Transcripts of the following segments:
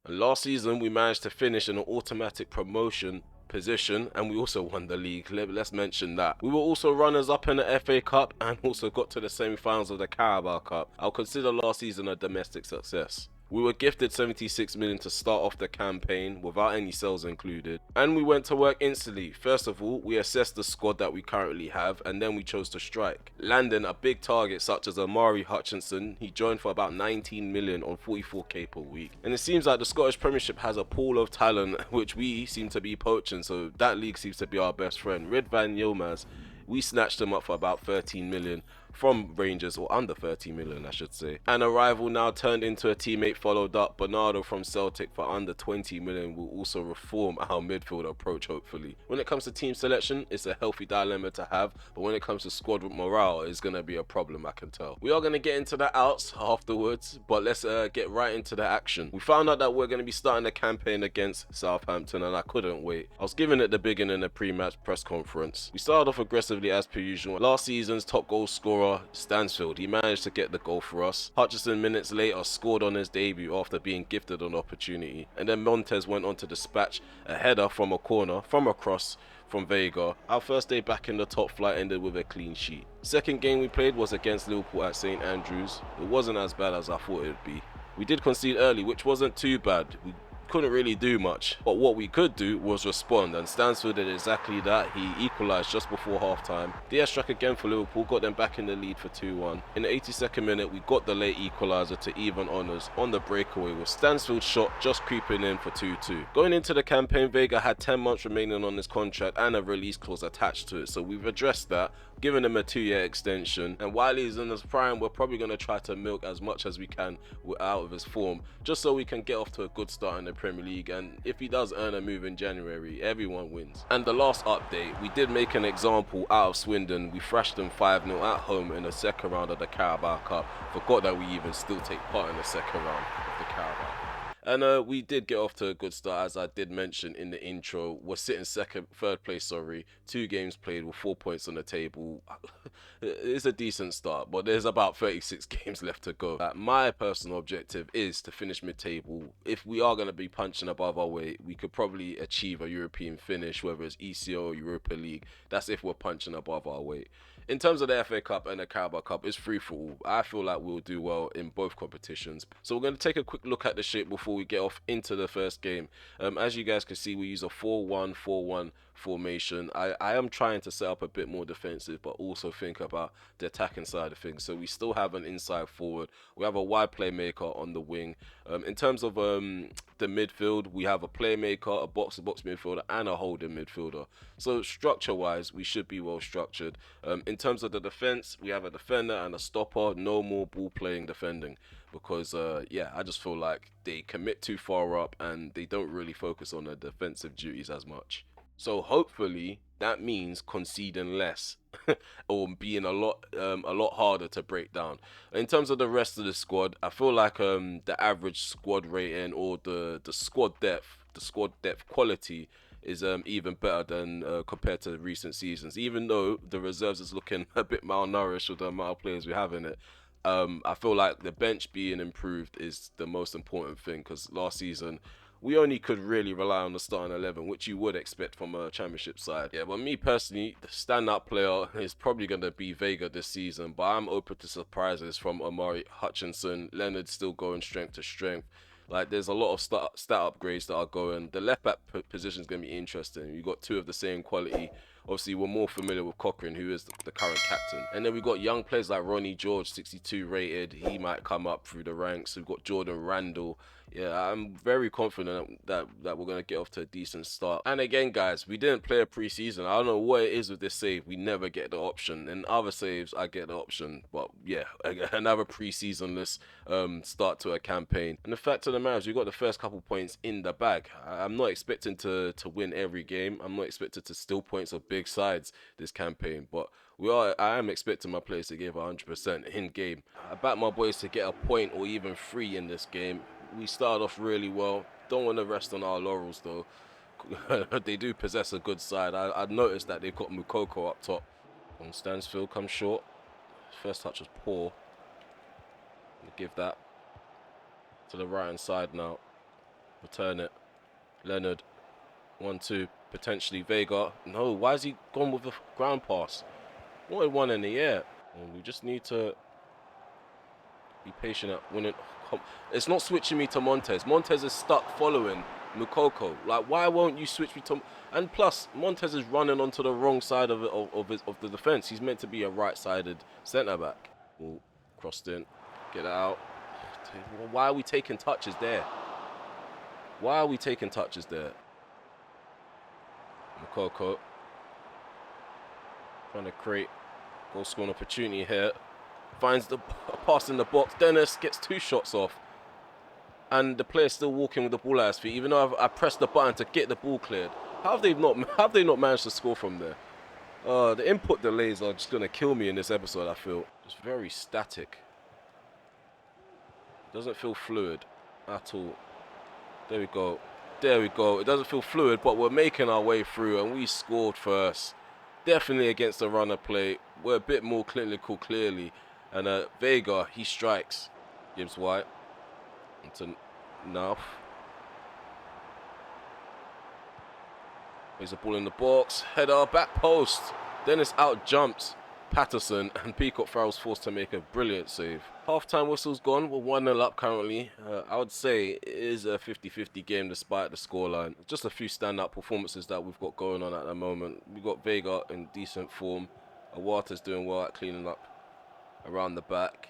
And last season, we managed to finish in an automatic promotion position, and we also won the league. Let's mention that. We were also runners up in the FA Cup and also got to the semi-finals of the Carabao Cup. I'll consider last season a domestic success. We were gifted 76 million to start off the campaign without any sales included, and we went to work instantly. First of all, we assessed the squad that we currently have, and then we chose to strike, landing a big target such as Amari Hutchinson. He joined for about 19 million on 44k per week, and it seems like the Scottish Premiership has a pool of talent which we seem to be poaching, so that league seems to be our best friend. Ridvan Yilmaz, we snatched him up for about 13 million from Rangers, or under 30 million I should say. An arrival now turned into a teammate followed up. Bernardo from Celtic for under 20 million will also reform our midfield approach hopefully. When it comes to team selection, it's a healthy dilemma to have, but when it comes to squad morale, it's going to be a problem, I can tell. We are going to get into the outs afterwards, but let's get right into the action. We found out that we're going to be starting the campaign against Southampton, and I couldn't wait. I was giving it the beginning in the pre-match press conference. We started off aggressively as per usual. Last season's top goal scorer, Stansfield, he managed to get the goal for us. Hutchinson minutes later scored on his debut after being gifted an opportunity, and then Montez went on to dispatch a header from a corner from a cross from Vega. Our first day back in the top flight ended with a clean sheet. Second game we played was against Liverpool at St Andrews. It wasn't as bad as I thought it would be. We did concede early, which wasn't too bad. We couldn't really do much, but what we could do was respond, and Stansfield did exactly that. He equalised just before half time. Diaz struck again for Liverpool, got them back in the lead for 2-1. In the 82nd minute, we got the late equaliser to even honours on the breakaway, with Stansfield's shot just creeping in for 2-2. Going into the campaign, Vega had 10 months remaining on his contract and a release clause attached to it, so we've addressed that, given him a 2-year extension, and while he's in his prime, we're probably going to try to milk as much as we can out of his form, just so we can get off to a good start in the Premier League, and if he does earn a move in January, everyone wins. And the last update, we did make an example out of Swindon. We thrashed them 5-0 at home in the second round of the Carabao Cup. Forgot that we even still take part in the second round of the Carabao. And we did get off to a good start, as I did mention in the intro. We're sitting third place, 2 games played with 4 points on the table. It's a decent start, but there's about 36 games left to go. My personal objective is to finish mid-table. If we are going to be punching above our weight, we could probably achieve a European finish, whether it's ECO or Europa League. That's if we're punching above our weight. In terms of the FA Cup and the Carabao Cup, it's free for all. I feel like we'll do well in both competitions. So we're going to take a quick look at the shape before we get off into the first game. As you guys can see, we use a 4-1-4-1 formation. I am trying to set up a bit more defensive, but also think about the attacking side of things. So we still have an inside forward. We have a wide playmaker on the wing. In terms of the midfield, we have a playmaker, a box-to-box midfielder, and a holding midfielder. So structure-wise, we should be well structured. In terms of the defense, we have a defender and a stopper. No more ball-playing defending, because I just feel like they commit too far up and they don't really focus on their defensive duties as much. So hopefully that means conceding less or being a lot harder to break down. In terms of the rest of the squad, I feel like the average squad rating, or the squad depth quality is even better than compared to recent seasons. Even though the reserves is looking a bit malnourished with the amount of players we have in it, I feel like the bench being improved is the most important thing, because last season we only could really rely on the starting 11, which you would expect from a championship side. Yeah, but me personally, the standout player is probably going to be Vega this season, but I'm open to surprises from Amari Hutchinson. Leonard's still going strength to strength. Like, there's a lot of stat upgrades that are going. The left back position is going to be interesting. You've got 2 of the same quality. Obviously, we're more familiar with Cochrane, who is the current captain. And then we've got young players like Ronnie George, 62 rated. He might come up through the ranks. We've got Jordan Randall. Yeah, I'm very confident that we're going to get off to a decent start. And again, guys, we didn't play a pre-season. I don't know what it is with this save. We never get the option. In other saves, I get the option. But yeah, another pre-seasonless start to a campaign. And the fact of the matter is, we got the first couple points in the bag. I'm not expecting to win every game. I'm not expected to steal points of big sides this campaign. But I am expecting my players to give 100% in game. I back my boys to get a point or even 3 in this game. We started off really well. Don't want to rest on our laurels though. They do possess a good side. I noticed that they've got Mukoko up top. And Stansfield comes short. First touch was poor. We'll give that to the right hand side now. Return it. Leonard. 1-2. Potentially Vega. No, why has he gone with the ground pass? Wanted one in the air. And we just need to be patient at winning. It's not switching me to Montez. Montez is stuck following Mukoko. Like, why won't you switch me to... And plus, Montez is running onto the wrong side of the defence. He's meant to be a right-sided centre-back. Ball crossed in. Get it out. Why are we taking touches there? Why are we taking touches there? Mukoko. Trying to create goal scoring opportunity here. Finds the pass in the box. Dennis gets 2 shots off. And the player's still walking with the ball at his feet, even though I pressed the button to get the ball cleared. How have they not managed to score from there? The input delays are just going to kill me in this episode, I feel. Just very static. Doesn't feel fluid at all. There we go. There we go. It doesn't feel fluid, but we're making our way through, and we scored first. Definitely against the runner play. We're a bit more clinical, clearly. And Vega, he strikes. Gibbs White. Into Nauf. There's a ball in the box. Header, back post. Dennis out jumps Patterson, and Peacock Farrell's forced to make a brilliant save. Half-time whistle's gone. We're 1-0 up currently. I would say it is a 50-50 game despite the scoreline. Just a few standout performances that we've got going on at the moment. We've got Vega in decent form. Awata's doing well at cleaning up around the back.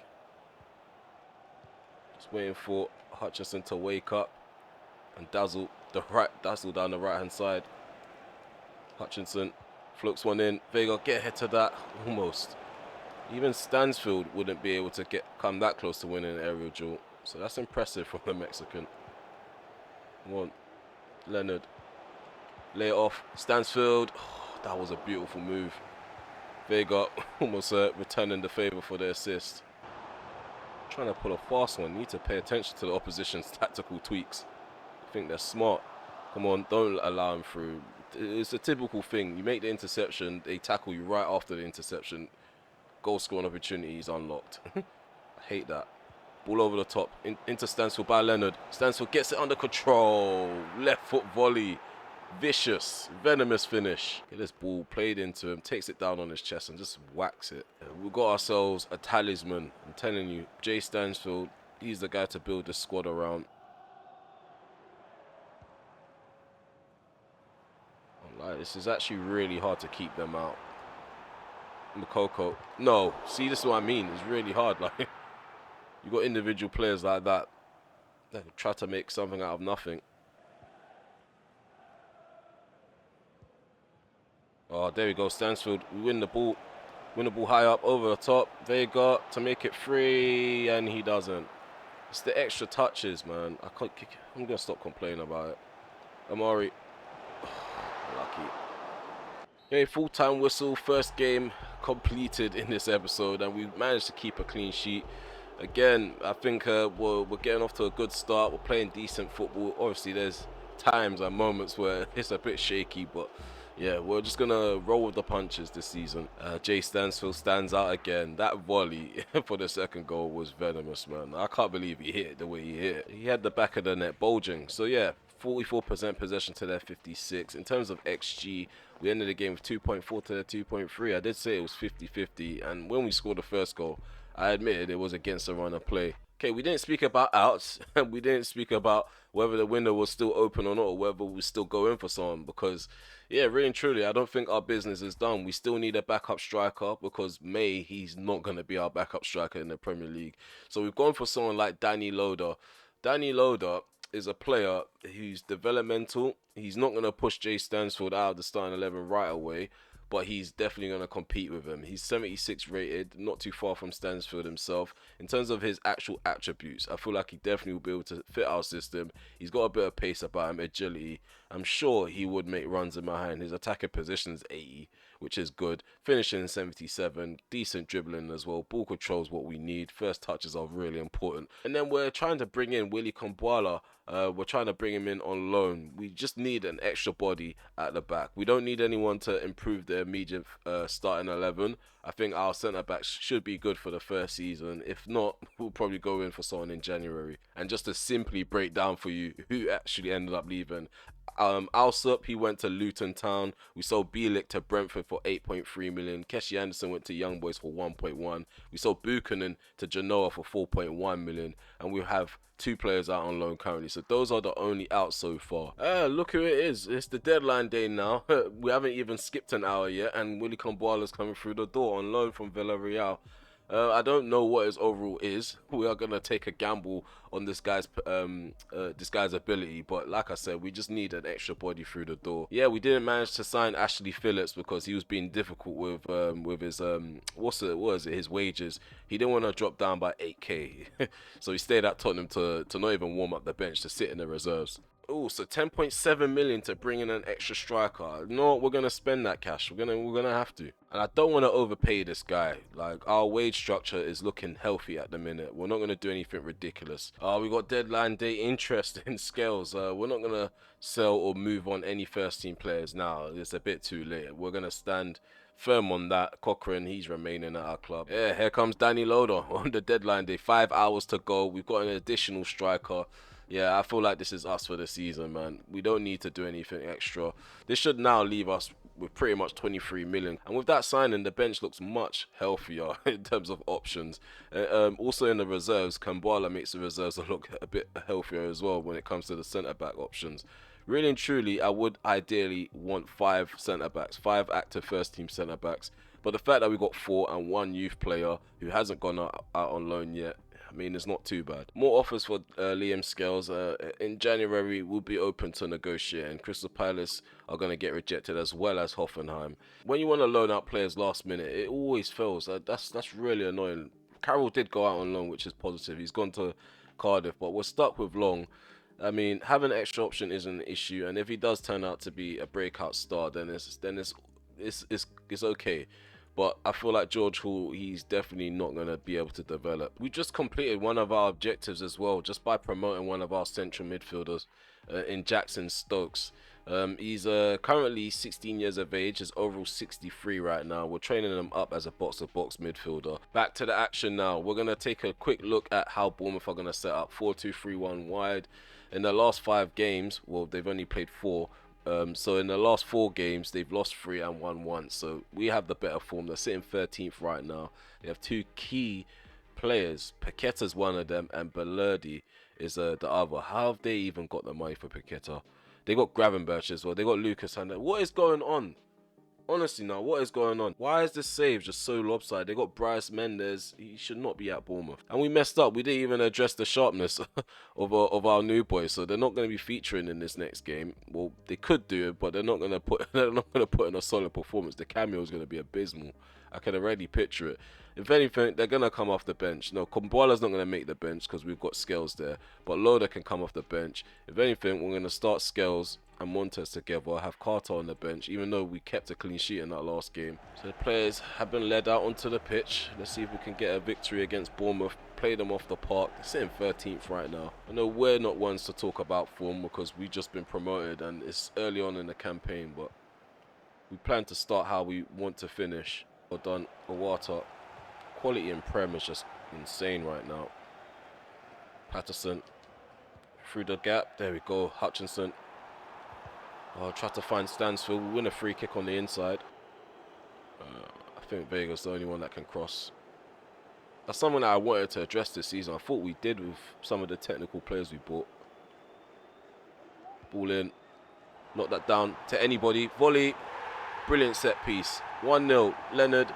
Just waiting for Hutchison to wake up and dazzle down the right-hand side. Hutchinson floats one in. Vega, get ahead to that. Almost. Even Stansfield wouldn't be able to come that close to winning an aerial duel. So that's impressive from the Mexican. Come on. Leonard. Lay it off. Stansfield. Oh, that was a beautiful move. Vega almost returning the favour for the assist. Trying to pull a fast one. Need to pay attention to the opposition's tactical tweaks. I think they're smart. Come on, don't allow him through. It's a typical thing. You make the interception, they tackle you right after the interception. Goal scoring opportunity is unlocked. I hate that. Ball over the top. Into Stansfield by Leonard. Stansfield gets it under control. Left foot volley. Vicious. Venomous finish. Get this ball played into him. Takes it down on his chest and just whacks it. We've got ourselves a talisman. I'm telling you. Jay Stansfield. He's the guy to build this squad around. This is actually really hard to keep them out. Mukoko. No. See, this is what I mean. It's really hard. Like, you got individual players like that try to make something out of nothing. Oh, there we go. Stansfield. We win the ball. Win the ball high up over the top. Vega to make it free, and he doesn't. It's the extra touches, man. I'm going to stop complaining about it. Amari. Lucky. Okay, full-time whistle. First game completed in this episode, and we managed to keep a clean sheet. Again, I think we're getting off to a good start. We're playing decent football. Obviously, there's times and moments where it's a bit shaky, but yeah, we're just going to roll with the punches this season. Jay Stansfield stands out again. That volley for the second goal was venomous, man. I can't believe he hit it the way he hit it. He had the back of the net bulging. So yeah, 44% possession to their 56. In terms of XG, we ended the game with 2.4 to their 2.3. I did say it was 50-50, and when we scored the first goal, I admitted it was against the run of play. Okay, we didn't speak about outs, and we didn't speak about whether the window was still open or not, or whether we still go in for someone, because, yeah, really and truly, I don't think our business is done. We still need a backup striker, because May, he's not going to be our backup striker in the Premier League. So we've gone for someone like Danny Loader. Danny Loader is a player who's developmental. He's not going to push Jay Stansfield out of the starting 11 right away, but he's definitely going to compete with him. He's 76 rated, not too far from Stansfield himself. In terms of his actual attributes, I feel like he definitely will be able to fit our system. He's got a bit of pace about him, agility. I'm sure he would make runs in behind. His attacking position is 80, which is good. Finishing in 77, decent dribbling as well. Ball control is what we need. First touches are really important. And then we're trying to bring in Willy Kambwala. We're trying to bring him in on loan. We just need an extra body at the back. We don't need anyone to improve the immediate starting 11. I think our centre-backs should be good for the first season. If not, we'll probably go in for someone in January. And just to simply break down for you who actually ended up leaving. Alsop, he went to Luton Town. We sold Bielik to Brentford for 8.3 million. Keshi Anderson went to Young Boys for 1.1. We sold Buchanan to Genoa for 4.1 million. And we have 2 players out on loan currently. So those are the only outs so far. Look who it is. It's the deadline day now. We haven't even skipped an hour yet. And Willy Kambwala's coming through the door on loan from Villarreal. I don't know what his overall is. We are gonna take a gamble on this guy's ability, but like I said, we just need an extra body through the door. Yeah, we didn't manage to sign Ashley Phillips because he was being difficult with his his wages. He didn't want to drop down by 8k, so he stayed at Tottenham to not even warm up the bench, to sit in the reserves. Oh, so 10.7 million to bring in an extra striker. No, we're gonna spend that cash. We're gonna have to. And I don't want to overpay this guy. Like, our wage structure is looking healthy at the minute. We're not gonna do anything ridiculous. We got deadline day interest in Scales. We're not gonna sell or move on any first team players now. It's a bit too late. We're gonna stand firm on that. Cochrane, he's remaining at our club. Yeah, here comes Danny Loader on the deadline day. 5 hours to go. We've got an additional striker. Yeah, I feel like this is us for the season, man. We don't need to do anything extra. This should now leave us with pretty much 23 million. And with that signing, the bench looks much healthier in terms of options. Also in the reserves, Kambwala makes the reserves look a bit healthier as well when it comes to the centre-back options. Really and truly, I would ideally want 5 centre-backs, 5 active first-team centre-backs. But the fact that we got 4 and 1 youth player who hasn't gone out on loan yet, I mean, it's not too bad. More offers for Liam Scales. In January, we'll be open to negotiating. Crystal Palace are going to get rejected, as well as Hoffenheim. When you want to loan out players last minute, it always fails. That's really annoying. Carroll did go out on loan, which is positive. He's gone to Cardiff, but we're stuck with Long. I mean, having an extra option isn't an issue, and if he does turn out to be a breakout star, then it's okay. But I feel like George Hall, he's definitely not going to be able to develop. We just completed one of our objectives as well, just by promoting one of our central midfielders in Jackson Stokes. He's currently 16 years of age. His overall 63 right now. We're training him up as a box-to-box midfielder. Back to the action now. We're going to take a quick look at how Bournemouth are going to set up. 4-2-3-1 wide. In the last 5 games, well, they've only played 4. So in the last 4 games, they've lost 3 and won 1. So we have the better form. They're sitting 13th right now. They have 2 key players. Paqueta's one of them, and Balerdi is the other. How have they even got the money for Paqueta? They got Gravenberch as well. They got Lucas and what is going on? Honestly now, what is going on? Why is this save just so lopsided? They got Bryce Mendes. He should not be at Bournemouth. And we messed up. We didn't even address the sharpness of our new boys. So they're not going to be featuring in this next game. Well, they could do it, but they're not going to put in a solid performance. The cameo is going to be abysmal. I can already picture it. If anything, they're going to come off the bench. No, Kambwala's not going to make the bench because we've got Scales there. But Loader can come off the bench. If anything, we're going to start Scales and Montes together, have Carter on the bench, even though we kept a clean sheet in that last game. So the players have been led out onto the pitch. Let's see if we can get a victory against Bournemouth. Play them off the park. They're sitting 13th right now. I know we're not ones to talk about form because we've just been promoted and it's early on in the campaign, but we plan to start how we want to finish. Well done, Owata. Quality in Prem is just insane right now. Patterson through the gap. There we go. Hutchinson. Try to find Stansfield. We win a free kick on the inside. I think Vega's the only one that can cross. That's something that I wanted to address this season. I thought we did with some of the technical players we bought. Ball in. Knock that down to anybody. Volley. Brilliant set piece. 1-0. Leonard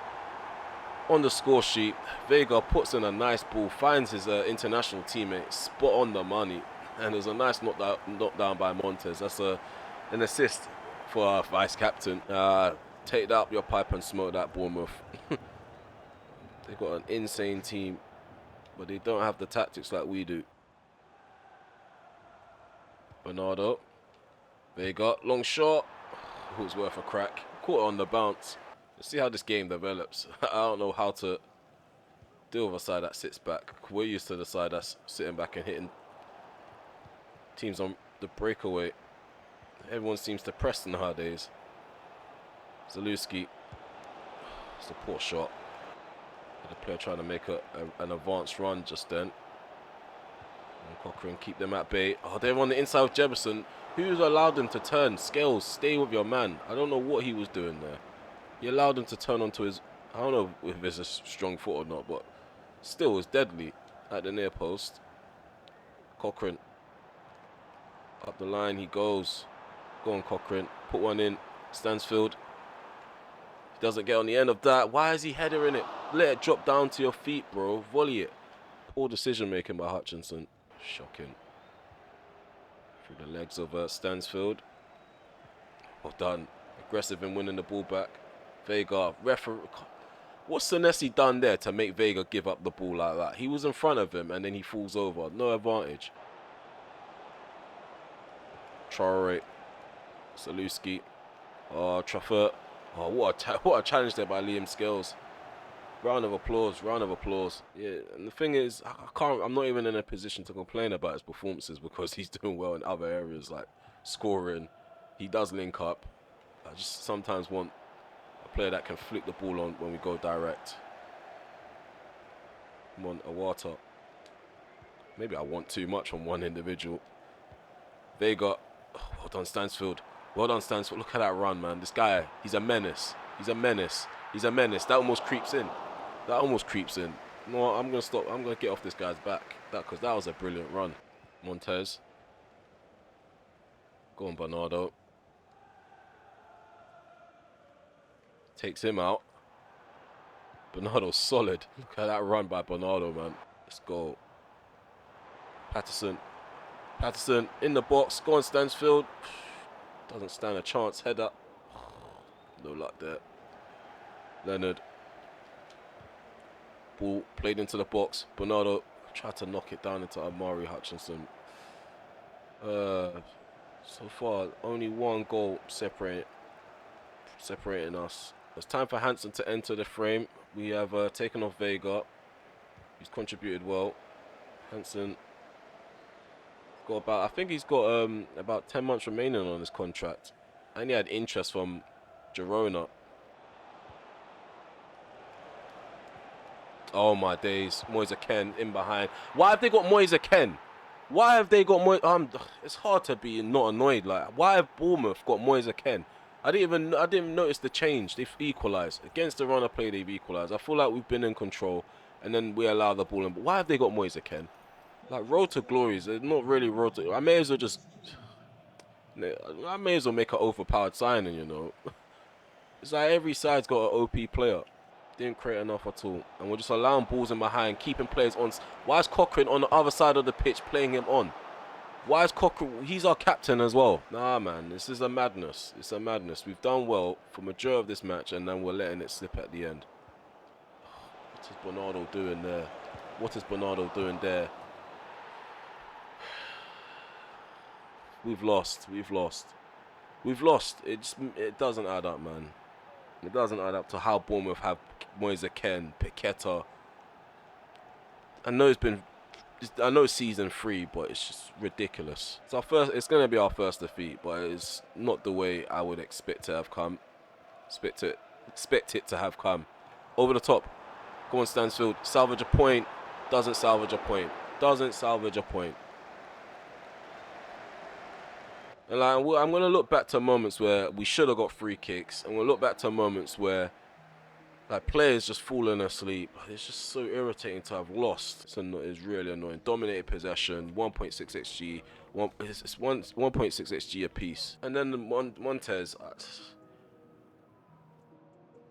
on the score sheet. Vega puts in a nice ball. Finds his international teammate. Spot on the money. And there's a nice knockdown by Montes. That's an assist for our vice captain. Take that up your pipe and smoke that, Bournemouth. They've got an insane team, but they don't have the tactics like we do. Bernardo. Vega, long shot. It was worth a crack. Caught it on the bounce. Let's see how this game develops. I don't know how to deal with a side that sits back. We're used to the side that's sitting back and hitting teams on the breakaway. Everyone seems to press nowadays. Zaluski. It's a poor shot. The player trying to make an advanced run just then. And Cochrane keep them at bay. Oh, they're on the inside of Jefferson. Who's allowed them to turn? Scales, stay with your man. I don't know what he was doing there. He allowed him to turn onto his... I don't know if it's a strong foot or not, but still was deadly at the near post. Cochrane. Up the line he goes. Go on, Cochrane. Put one in. Stansfield. He doesn't get on the end of that. Why is he headering it? Let it drop down to your feet, bro. Volley it. Poor decision making by Hutchinson. Shocking. Through the legs of Stansfield. Well done. Aggressive in winning the ball back. Vega. Referee. What's Senesi done there to make Vega give up the ball like that? He was in front of him and then he falls over. No advantage. Traore. Zaluski. Oh, Trafford. Oh, what a challenge there by Liam Scales. Round of applause, round of applause. Yeah, and the thing is, I'm not even in a position to complain about his performances because he's doing well in other areas like scoring. He does link up. I just sometimes want a player that can flick the ball on when we go direct. Come on, Awata. Maybe I want too much from one individual. Vega. Oh, well done, Stansfield. Well done, Stansfield. Look at that run, man. This guy, he's a menace. He's a menace. He's a menace. That almost creeps in. That almost creeps in. No, I'm going to stop. I'm going to get off this guy's back. Because that was a brilliant run. Montez. Go on, Bernardo. Takes him out. Bernardo's solid. Look at that run by Bernardo, man. Let's go. Patterson. Patterson in the box. Go on, Stansfield. Doesn't stand a chance. Head up. No luck there. Leonard. Ball played into the box. Bernardo tried to knock it down into Amari Hutchinson. So far, only one goal separating us. It's time for Hansen to enter the frame. We have taken off Vega. He's contributed well. Hansen got about, I think he's got about 10 months remaining on his contract. And he had interest from Girona. Oh my days, Moise Ken in behind. Why have they got Moise Ken? Why have they got Moise? It's hard to be not annoyed. Like, why have Bournemouth got Moise Ken? I didn't even notice the change. They've equalised against the runner play. They've equalised. I feel like we've been in control, and then we allow the ball in. But why have they got Moise Ken? Like, road to glories. They're not really road to. I may as well make an overpowered signing. You know, it's like every side's got an OP player. Didn't create enough at all. And we're just allowing balls in behind, keeping players on. Why is Cochrane on the other side of the pitch playing him on? Why is Cochrane? He's our captain as well. Nah, man, this is a madness. It's a madness. We've done well for majority of this match, and then we're letting it slip at the end. What is Bernardo doing there? What is Bernardo doing there? We've lost. We've lost. We've lost. It doesn't add up, man. It doesn't add up to how Bournemouth have Moise Ken, Paqueta. I know it's season 3, but it's just ridiculous. It's going to be our first defeat, but it's not the way I would expect to have come. Expect it to have come. Over the top. Go on, Stansfield. Salvage a point. Doesn't salvage a point. Doesn't salvage a point. And like, I'm going to look back to moments where we should have got free kicks. And we'll look back to moments where like players just falling asleep. It's just so irritating to have lost. It's really annoying. Dominated possession, 1.6 XG. It's 1.6 XG a piece. And then Montez.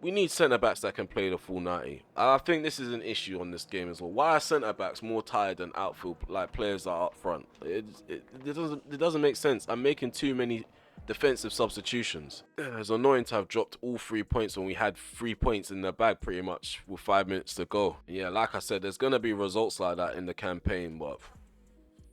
We need centre-backs that can play the full 90. I think this is an issue on this game as well. Why are centre-backs more tired than outfield, like players that are up front? It doesn't make sense. I'm making too many defensive substitutions. It's annoying to have dropped all 3 points when we had 3 points in the bag pretty much with 5 minutes to go. Yeah, like I said, there's going to be results like that in the campaign, but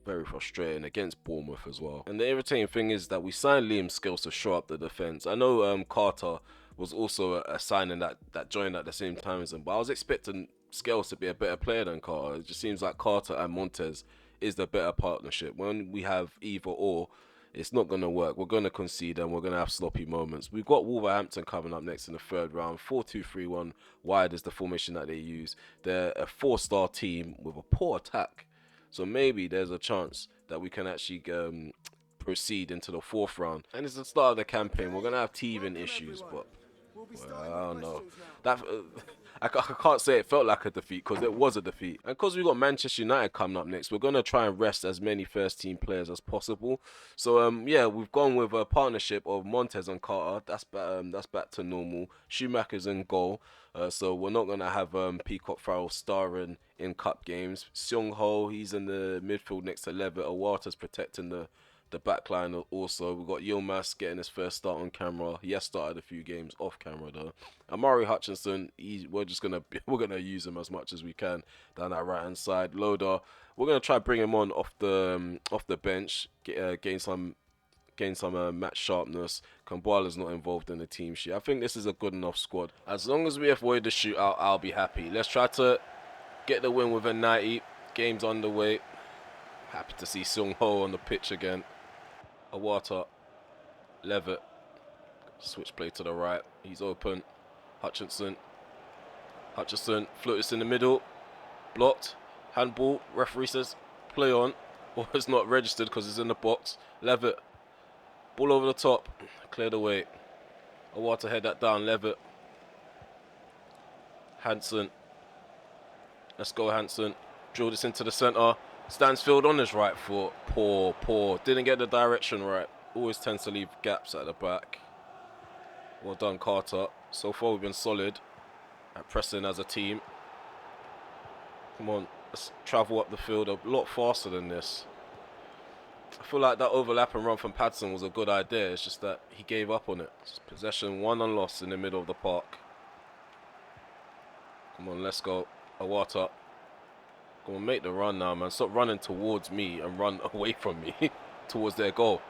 very frustrating against Bournemouth as well. And the irritating thing is that we signed Liam Scales to shore up the defence. I know Carter was also a signing that joined at the same time as him. But I was expecting Scales to be a better player than Carter. It just seems like Carter and Montez is the better partnership. When we have either or, it's not going to work. We're going to concede and we're going to have sloppy moments. We've got Wolverhampton coming up next in the third round. 4-2-3-1 wide is the formation that they use. They're a 4-star team with a poor attack. So maybe there's a chance that we can actually proceed into the fourth round. And it's the start of the campaign. We're going to have teething issues, but well, I don't know. That I can't say it felt like a defeat because it was a defeat. And because we've got Manchester United coming up next, we're going to try and rest as many first team players as possible. So yeah, we've gone with a partnership of Montez and Carter. That's back to normal. Schumacher's in goal. So we're not going to have Peacock Farrell starring in cup games. Seung Ho, he's in the midfield next to Levitt. Awata's protecting the back line also. We've got Yilmaz getting his first start on camera. He has started a few games off camera though. Amari Hutchinson, we're gonna use him as much as we can down that right hand side. Loader, we're gonna try bring him on off the bench, gain some match sharpness. Kambwala's not involved in the team sheet. I think this is a good enough squad. As long as we avoid the shootout, I'll be happy. Let's try to get the win within 90. Game's underway. Happy to see Seung Ho on the pitch again. Awata, Levitt, switch play to the right. He's open. Hutchinson, floats in the middle. Blocked. Handball. Referee says play on. Or it's not registered because it's in the box. Levitt. Ball over the top. Cleared away. Awata head that down. Levitt. Hansen. Let's go, Hansen. Drill this into the centre. Stansfield on his right foot. Poor. Didn't get the direction right. Always tends to leave gaps at the back. Well done, Carter. So far we've been solid at pressing as a team. Come on, let's travel up the field a lot faster than this. I feel like that overlap and run from Padson was a good idea. It's just that he gave up on it. It's possession, 1 and lost in the middle of the park. Come on, let's go. Awata. Come on, make the run now, man. Stop running towards me and run away from me towards their goal.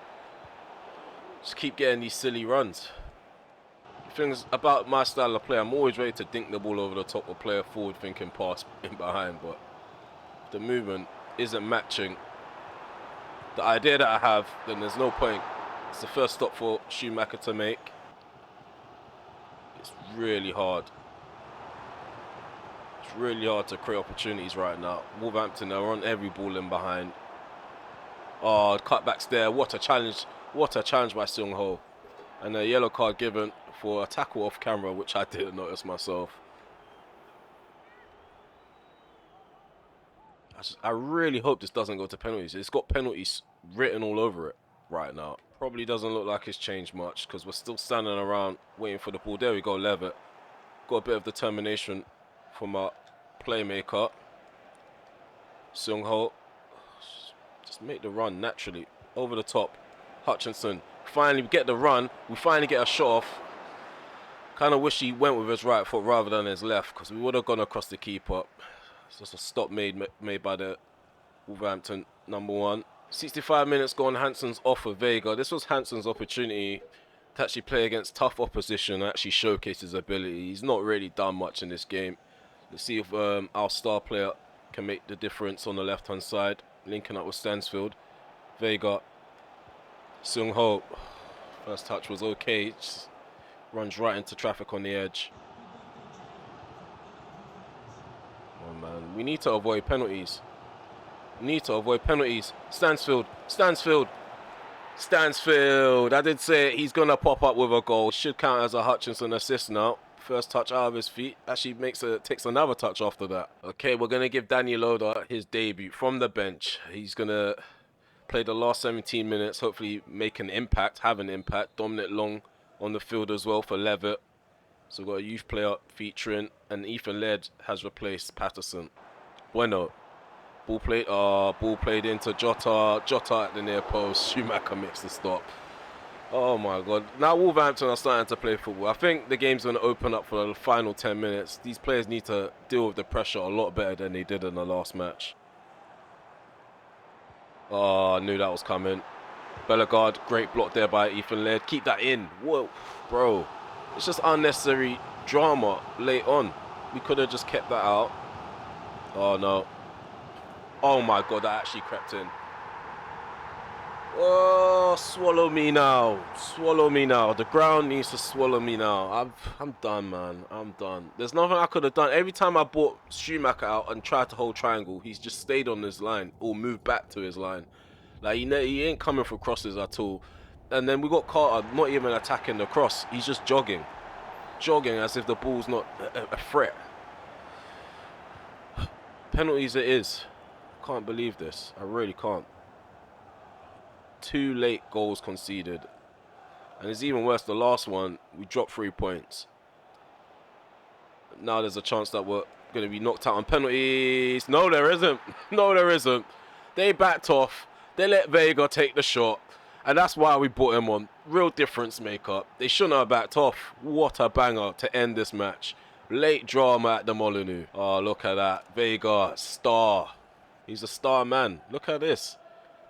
Just keep getting these silly runs. Things about my style of play, I'm always ready to dink the ball over the top or play a forward thinking pass in behind, but the movement isn't matching the idea that I have, then there's no point. It's the first stop for Schumacher to make. It's really hard. It's really hard to create opportunities right now. Wolverhampton are on every ball in behind. Oh, cutbacks there. What a challenge. What a challenge by Seung Ho. And a yellow card given for a tackle off camera, which I didn't notice myself. I really hope this doesn't go to penalties. It's got penalties written all over it right now. Probably doesn't look like it's changed much because we're still standing around waiting for the ball. There we go, Levitt. Got a bit of determination from our playmaker. Seung Ho. Just make the run naturally. Over the top. Hutchinson. Finally, we get the run. We finally get a shot off. Kind of wish he went with his right foot rather than his left because we would have gone across the keeper. It's just a stop made by the Wolverhampton number 1. 65 minutes gone. Hansen's off for Vega. This was Hansen's opportunity to actually play against tough opposition and actually showcase his ability. He's not really done much in this game. Let's see if our star player can make the difference on the left-hand side. Linking up with Stansfield. Vega. Seung Ho. First touch was okay. Just runs right into traffic on the edge. Oh man, we need to avoid penalties. Stansfield. I did say he's going to pop up with a goal. Should count as a Hutchinson assist now. First touch out of his feet. Actually takes another touch after that. Okay, we're going to give Daniel Loader his debut from the bench. He's going to play the last 17 minutes. Hopefully make an impact, have an impact. Dominic Long on the field as well for Levitt. So we've got a youth player featuring. And Ethan Laird has replaced Patterson. Bueno. Ball played into Jota. Jota at the near post. Schumacher makes the stop. Oh my god. Now Wolverhampton are starting to play football. I think the game's going to open up for the final 10 minutes. These players need to deal with the pressure a lot better than they did in the last match. Oh, I knew that was coming. Bellegarde, great block there by Ethan Laird. Keep that in. Whoa, bro. It's just unnecessary drama late on. We could have just kept that out. Oh no. Oh my god, that actually crept in. Oh, swallow me now. Swallow me now. The ground needs to swallow me now. I'm done, man. I'm done. There's nothing I could have done. Every time I brought Schumacher out and tried to hold triangle, he's just stayed on his line or moved back to his line. Like, he ain't coming for crosses at all. And then we got Carter not even attacking the cross. He's just jogging. Jogging as if the ball's not a threat. Penalties it is. Can't believe this. I really can't. 2 late goals conceded. And it's even worse, the last one, we dropped 3 points. Now there's a chance that we're going to be knocked out on penalties. No, there isn't. No, there isn't. They backed off. They let Vega take the shot. And that's why we brought him on. Real difference maker. They shouldn't have backed off. What a banger to end this match. Late drama at the Molyneux. Oh, look at that. Vega, star. He's a star man. Look at this.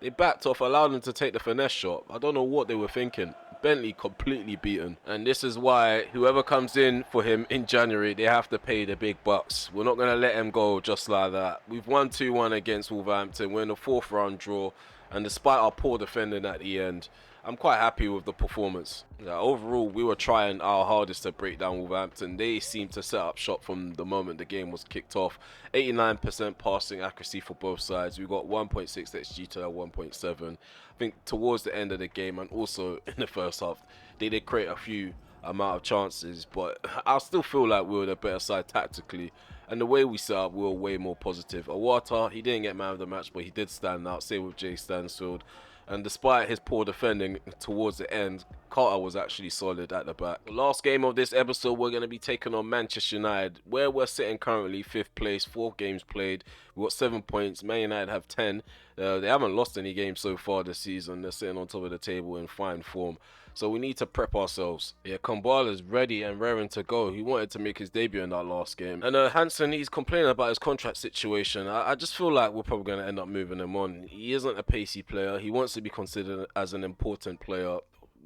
They backed off, allowed him to take the finesse shot. I don't know what they were thinking. Bentley completely beaten. And this is why whoever comes in for him in January, they have to pay the big bucks. We're not going to let him go just like that. We've won 2-1 against Wolverhampton. We're in a 4th round draw. And despite our poor defending at the end, I'm quite happy with the performance. Overall, we were trying our hardest to break down Wolverhampton. They seemed to set up shop from the moment the game was kicked off. 89% passing accuracy for both sides. We got 1.6 XG to 1.7. I think towards the end of the game and also in the first half, they did create a few amount of chances, but I still feel like we were the better side tactically. And the way we set up, we were way more positive. Awata, he didn't get man of the match, but he did stand out. Same with Jay Stansfield. And despite his poor defending towards the end, Carter was actually solid at the back. The last game of this episode, we're going to be taking on Manchester United, where we're sitting currently 5th place, 4 games played. We've got 7 points. Man United have 10. They haven't lost any games so far this season. They're sitting on top of the table in fine form. So we need to prep ourselves. Yeah, Kumbala's ready and raring to go. He wanted to make his debut in that last game. And Hansen, he's complaining about his contract situation. I just feel like we're probably going to end up moving him on. He isn't a pacey player. He wants to be considered as an important player.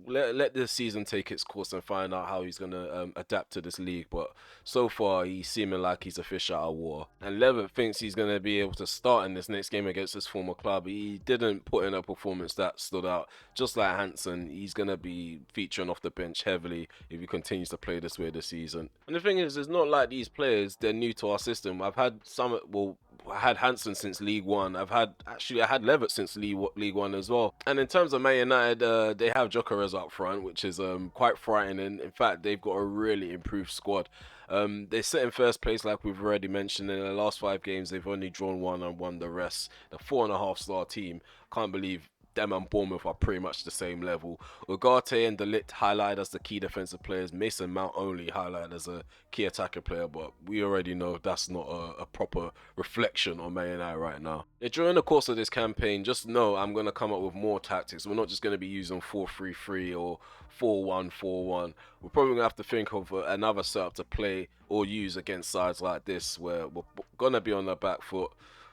Let this season take its course and find out how he's going to adapt to this league. But so far, he's seeming like he's a fish out of water. And Levitt thinks he's going to be able to start in this next game against his former club. He didn't put in a performance that stood out. Just like Hansen, he's going to be featuring off the bench heavily if he continues to play this way this season. And the thing is, it's not like these players, they're new to our system. I've had some, well, I had Hansen since League One. I had Levitt since League One as well. And in terms of Man United, they have Gyökeres up front, which is quite frightening. In fact, they've got a really improved squad. They sit in first place, like we've already mentioned. In the last 5 games, they've only drawn 1 and won the rest. The 4.5-star team. Can't believe them and Bournemouth are pretty much the same level. Ugarte and Lenght highlighted as the key defensive players. Mason Mount only highlighted as a key attacker player, but we already know that's not a proper reflection on Man United right now. During the course of this campaign, just know I'm going to come up with more tactics. We're not just going to be using 4-3-3 or 4-1-4-1. We're probably going to have to think of another setup to play or use against sides like this, where we're going to be on the back foot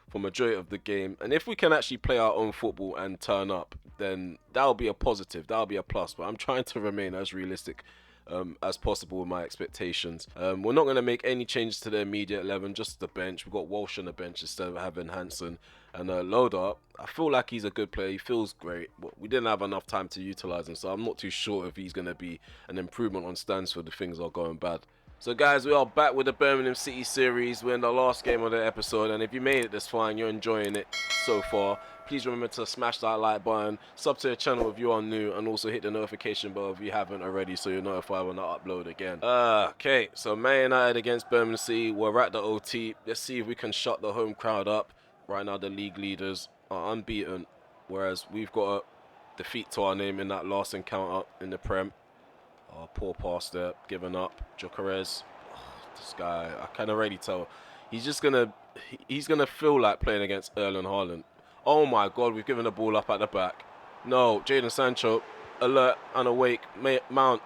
for majority of the game. And if we can actually play our own football and turn up, then that'll be a positive, that'll be a plus. But I'm trying to remain as realistic as possible with my expectations. We're not going to make any changes to the immediate 11, just the bench. We've got Walsh on the bench instead of having Hansen. And Loader, I feel like he's a good player. He feels great, but we didn't have enough time to utilise him, so I'm not too sure if he's going to be an improvement on Stansfield if things are going bad. So guys, we are back with the Birmingham City series. We're in the last game of the episode, and if you made it this far and you're enjoying it so far, please remember to smash that like button, sub to the channel if you are new, and also hit the notification bell if you haven't already so you're notified when I upload again. Okay, so Man United against Birmingham City. We're at the OT. Let's see if we can shut the home crowd up. Right now the league leaders are unbeaten, whereas we've got a defeat to our name in that last encounter in the Prem. Oh, poor pass there, giving up. Gyökeres, this guy, I can already tell. He's gonna feel like playing against Erling Haaland. Oh my God, we've given the ball up at the back. No, Jadon Sancho, alert and awake. Mount,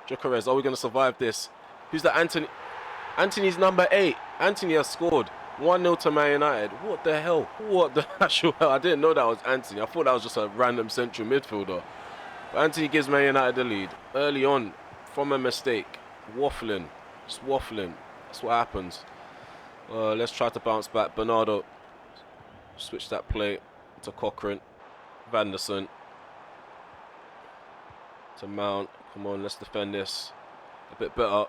Gyökeres, are we gonna survive this? Who's that? Anthony? Anthony's number 8. Anthony has scored. 1-0 to Man United. What the hell? What the actual hell? I didn't know that was Anthony. I thought that was just a random central midfielder. But Anthony gives Man United the lead early on from a mistake. Waffling. Just waffling. That's what happens. Let's try to bounce back. Bernardo. Switch that play to Cochrane. Vanderson. To Mount. Come on, let's defend this a bit better.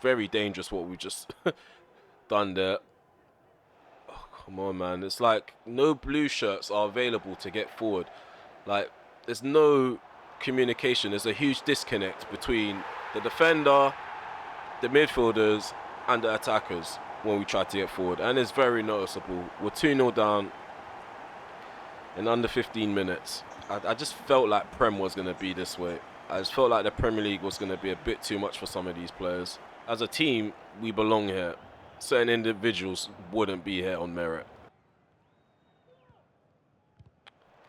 Very dangerous what we just done there. Oh, come on, man. It's like no blue shirts are available to get forward. Like, there's no communication. There's a huge disconnect between the defender, the midfielders, and the attackers when we try to get forward. And it's very noticeable. We're 2-0 down in under 15 minutes. I just felt like Prem was going to be this way. I just felt like the Premier League was going to be a bit too much for some of these players. As a team, we belong here. Certain individuals wouldn't be here on merit.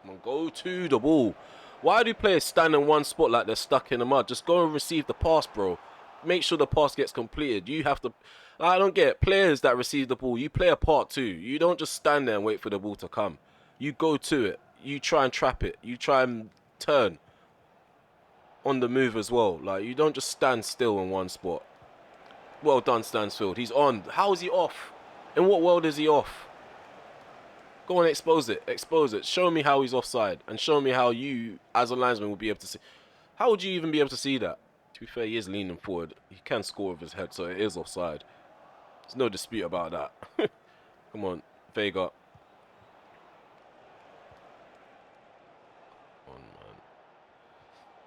Come on, go to the ball. Why do players stand in one spot like they're stuck in the mud? Just go and receive the pass, bro. Make sure the pass gets completed. You have to... I don't get it. Players that receive the ball, you play a part too. You don't just stand there and wait for the ball to come. You go to it. You try and trap it. You try and turn on the move as well. Like, you don't just stand still in one spot. Well done, Stansfield. He's on. How is he off? In what world is he off? Go and expose it. Expose it. Show me how he's offside. And show me how you, as a linesman, will be able to see. How would you even be able to see that? To be fair, he is leaning forward. He can score with his head, so it is offside. There's no dispute about that. Come on, Vega. Come on, man.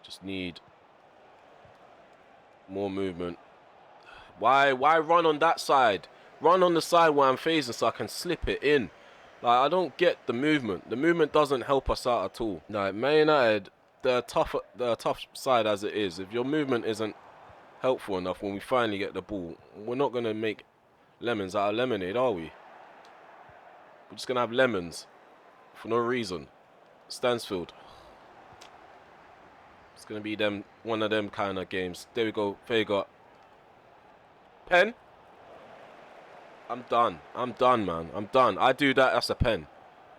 Just need more movement. Why run on that side? Run on the side where I'm facing so I can slip it in. Like, I don't get the movement. The movement doesn't help us out at all. Like, Man United, they're a tough side as it is. If your movement isn't helpful enough when we finally get the ball, we're not going to make lemons out of lemonade, are we? We're just going to have lemons for no reason. Stansfield. It's going to be one of them kind of games. There we go. Vega. Pen. I'm done. I'm done, man. I'm done. I do that. That's a pen.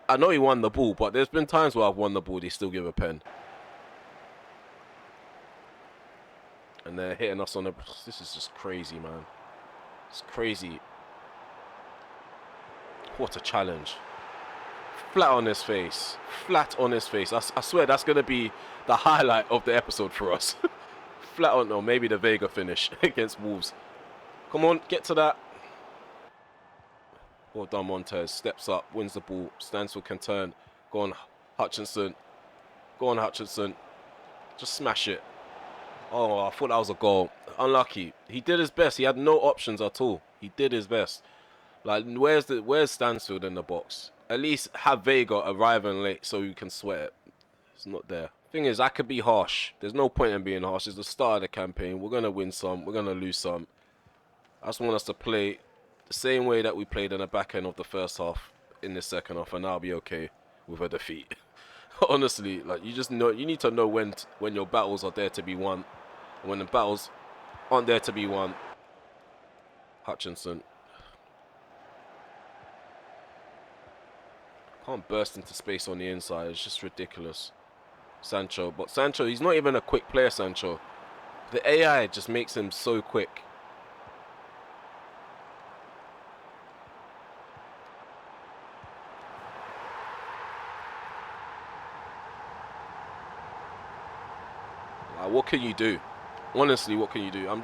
I know he won the ball, but there's been times where I've won the ball. They still give a pen. And they're hitting us on the... This is just crazy, man. It's crazy. What a challenge. Flat on his face. Flat on his face. I swear that's going to be the highlight of the episode for us. Flat on... No, maybe the Vega finish against Wolves. Come on, get to that. Well done, Montez. Steps up, wins the ball. Stansfield can turn. Go on, Hutchinson. Go on, Hutchinson. Just smash it. Oh, I thought that was a goal. Unlucky. He did his best. He had no options at all. He did his best. Like, where's Stansfield in the box? At least have Vega arriving late so you can sweat it. It's not there. Thing is, I could be harsh. There's no point in being harsh. It's the start of the campaign. We're going to win some. We're going to lose some. I just want us to play the same way that we played in the back end of the first half in the second half, and I'll be okay with a defeat. Honestly, like, you just know, you need to know when your battles are there to be won, and when the battles aren't there to be won. Hutchinson can't burst into space on the inside. It's just ridiculous. Sancho, but Sancho, he's not even a quick player. Sancho, the AI just makes him so quick. What can you do? Honestly, what can you do?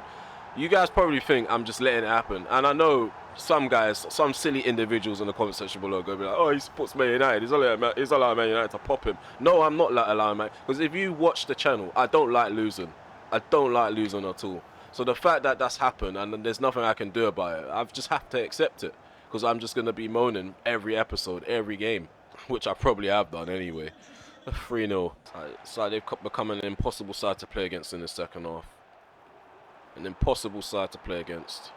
You guys probably think I'm just letting it happen, and I know some guys, some silly individuals in the comment section below go be like, "Oh, he supports Man United. He's allowing Man United to pop him." No, I'm not allowing Man, because if you watch the channel, I don't like losing. I don't like losing at all. So the fact that that's happened and there's nothing I can do about it, I've just have to accept it, because I'm just gonna be moaning every episode, every game, which I probably have done anyway. 3-0. So they've become an impossible side to play against in the second half. An impossible side to play against.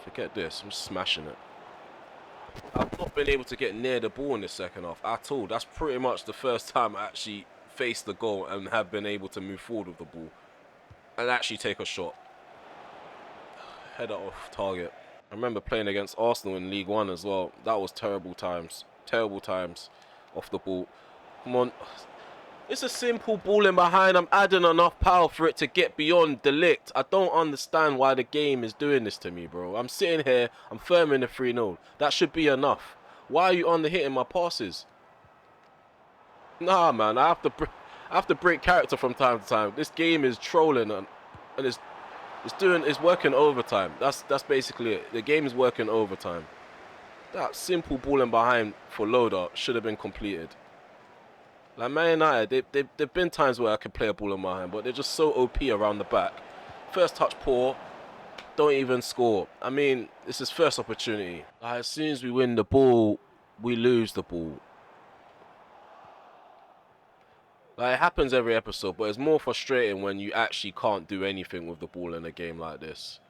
Forget this, I'm just smashing it. I've not been able to get near the ball in the second half at all. That's pretty much the first time I actually faced the goal and have been able to move forward with the ball and actually take a shot. Header off target. I remember playing against Arsenal in League One as well. That was terrible times. Terrible times off the ball. Come on. It's a simple ball in behind. I'm adding enough power for it to get beyond Delict. I don't understand why the game is doing this to me, bro. I'm sitting here. I'm firming the 3-0. That should be enough. Why are you under-hitting my passes? Nah, man. I have to break character from time to time. This game is trolling and it's working overtime. That's basically it. The game is working overtime. That simple ball in behind for loader should have been completed. Like Man United, there've been times where I could play a ball in my hand, but they're just so OP around the back. First touch poor, don't even score. I mean, this is first opportunity. Like, as soon as we win the ball, we lose the ball. Like, it happens every episode, but it's more frustrating when you actually can't do anything with the ball in a game like this.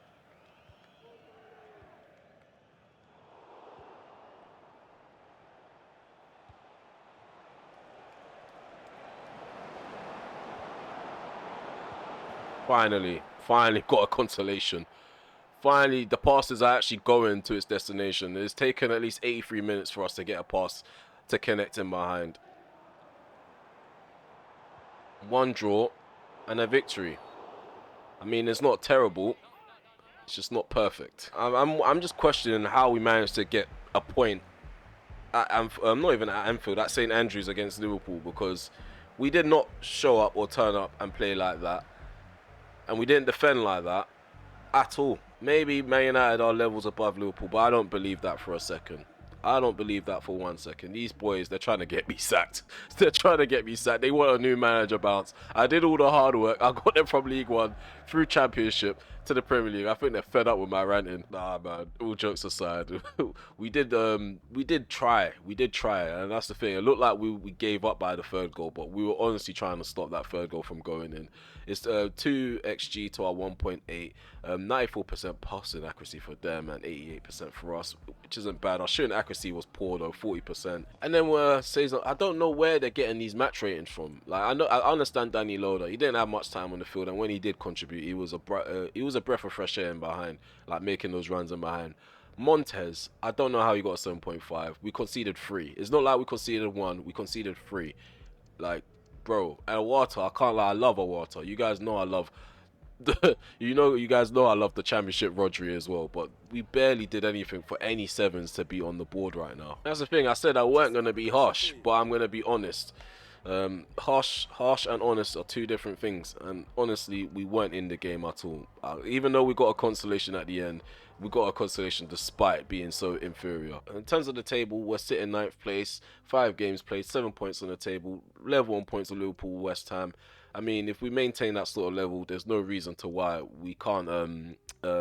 Finally got a consolation. Finally, the passes are actually going to its destination. It's taken at least 83 minutes for us to get a pass to connect in behind. One draw and a victory. I mean, it's not terrible. It's just not perfect. I'm just questioning how we managed to get a point at not even at Anfield, at St Andrews against Liverpool, because we did not show up or turn up and play like that. And we didn't defend like that at all. Maybe Man United are levels above Liverpool, but I don't believe that for a second. I don't believe that for 1 second. These boys, they're trying to get me sacked. They're trying to get me sacked. They want a new manager bounce. I did all the hard work. I got them from League One through Championship to the Premier League. I think they're fed up with my ranting. Nah, man. All jokes aside, we did try, and that's the thing. It looked like we gave up by the third goal, but we were honestly trying to stop that third goal from going in. It's 2 XG to our 1.8, 94% passing accuracy for them and 88% for us, which isn't bad. Our shooting accuracy was poor though, 40%. And then I don't know where they're getting these match ratings from. Like, I understand Danny Loader. He didn't have much time on the field, and when he did contribute, he was a breath of fresh air in behind, like making those runs in behind. Montez, I don't know how he got a 7.5. We conceded 3. It's not like we conceded 1. We conceded 3. Like, bro, and Water, I can't lie, I love Water. You guys know I love you guys know I love the Championship Rodri as well, but we barely did anything for any sevens to be on the board right now. That's the thing. I said I weren't gonna be harsh, but I'm gonna be honest. Harsh and honest are two different things, and honestly, we weren't in the game at all. Even though we got a consolation at the end, we got a consolation despite being so inferior. In terms of the table, we're sitting 9th place, 5 games played, 7 points on the table, level on points with Liverpool, West Ham. I mean, if we maintain that sort of level, there's no reason to why we can't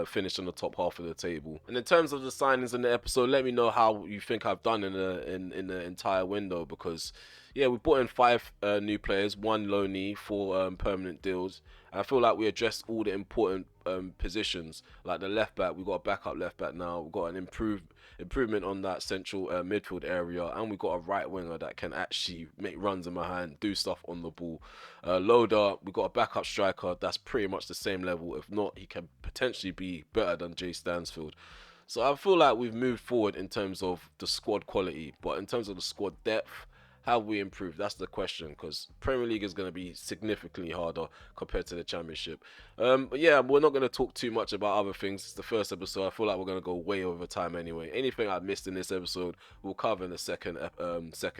finish in the top half of the table. And in terms of the signings in the episode, let me know how you think I've done in the entire window, because yeah, we brought in 5 new players, 1 loanee, 4 permanent deals. And I feel like we addressed all the important positions, like the left back. We got a backup left back now. We got an improvement on that central midfield area, and we got a right winger that can actually make runs in behind, do stuff on the ball. Loader, we got a backup striker that's pretty much the same level. If not, he can potentially be better than Jay Stansfield. So I feel like we've moved forward in terms of the squad quality, but in terms of the squad depth, how we improve? That's the question, because Premier League is going to be significantly harder compared to the Championship. But yeah, we're not going to talk too much about other things. It's the first episode. I feel like we're going to go way over time anyway. Anything I missed in this episode, we'll cover in the second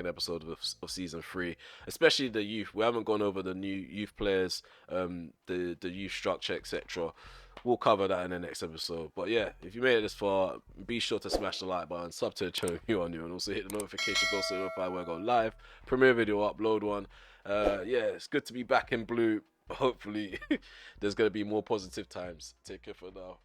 episode of season 3, especially the youth. We haven't gone over the new youth players, the youth structure, etc. We'll cover that in the next episode. But yeah, if you made it this far, be sure to smash the like button, sub to the channel if you are new, and also hit the notification bell so you notify when I go live. Premiere video, upload one. Yeah, it's good to be back in blue. Hopefully, there's going to be more positive times. Take care for now.